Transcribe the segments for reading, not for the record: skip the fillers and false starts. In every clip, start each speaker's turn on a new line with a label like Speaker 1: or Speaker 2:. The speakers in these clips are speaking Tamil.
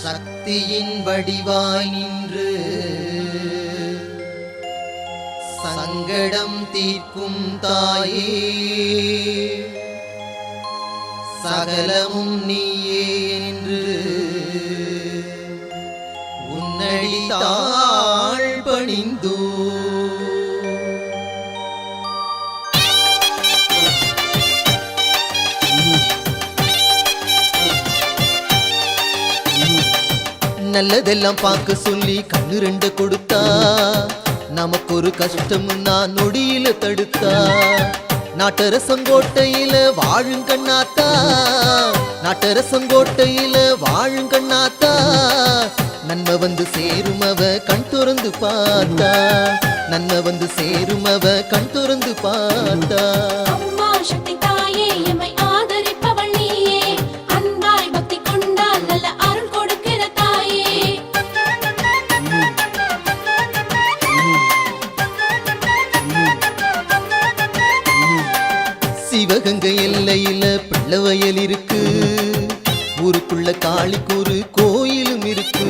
Speaker 1: சக்தியின் வடிவாய் நின்று சங்கடம் தீர்க்கும் தாயே, சகலமும் நீயே என்று உன்னடி தாழ் பணிந்தோ. நல்லதெல்லாம் பார்க்க சொல்லி கண்ணு ரெண்டு கொடுத்தா, நமக்கு ஒரு கஷ்டம் நான் நொடியில தடுத்தா. நாட்டரசங்கோட்டையில வாழும் கண்ணாத்தா, நாட்டரசங்கோட்டையில வாழும் கண்ணாத்தா. நன்மை வந்து சேரும் அவ கண் திறந்து பார்த்தா, நன்மை வந்து சேரும் அவ கண் திறந்து பார்த்தா. சிவகங்கை எல்லையில பிள்ளவயல் இருக்கு, ஊருக்குள்ள காளிக்கு ஒரு கோயிலும் இருக்கு.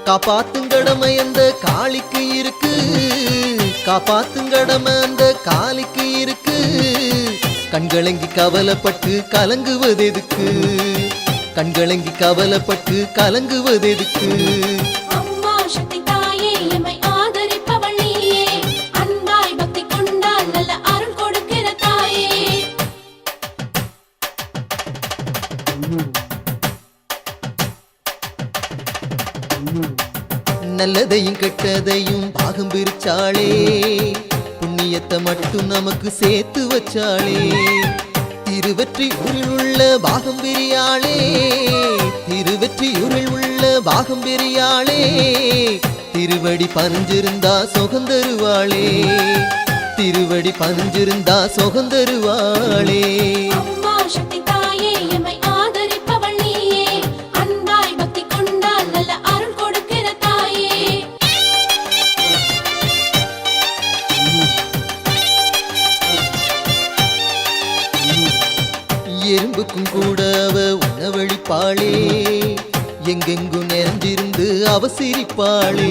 Speaker 1: காப்பாத்தும் கடமை அந்த காளிக்கு இருக்கு, காப்பாத்தும் கடமை அந்த காளிக்கு இருக்கு. கண்களங்கி கவலைப்பட்டு கலங்குவதெதுக்கு, கண்களங்கி கவலைப்பட்டு கலங்குவதெதுக்கு. நல்லதையும் கெட்டதையும் பாகம் பிரிச்சாளே, புண்ணியத்தை மட்டும் நமக்கு சேர்த்து வச்சாளே. திருவெற்றியூரில் உள்ள பாகம் பிரியாளே, திருவெற்றியூரில் உள்ள பாகம் பிரியாளே. திருவடி பதிஞ்சிருந்தா சுகந்தருவாளே, திருவடி பதிஞ்சிருந்தா சுகந்தருவாளே. எறும்புக்கும் கூட அவ உணவழிப்பாளே, எங்கெங்கும் நிறைஞ்சிருந்து அவ சிரிப்பாளே.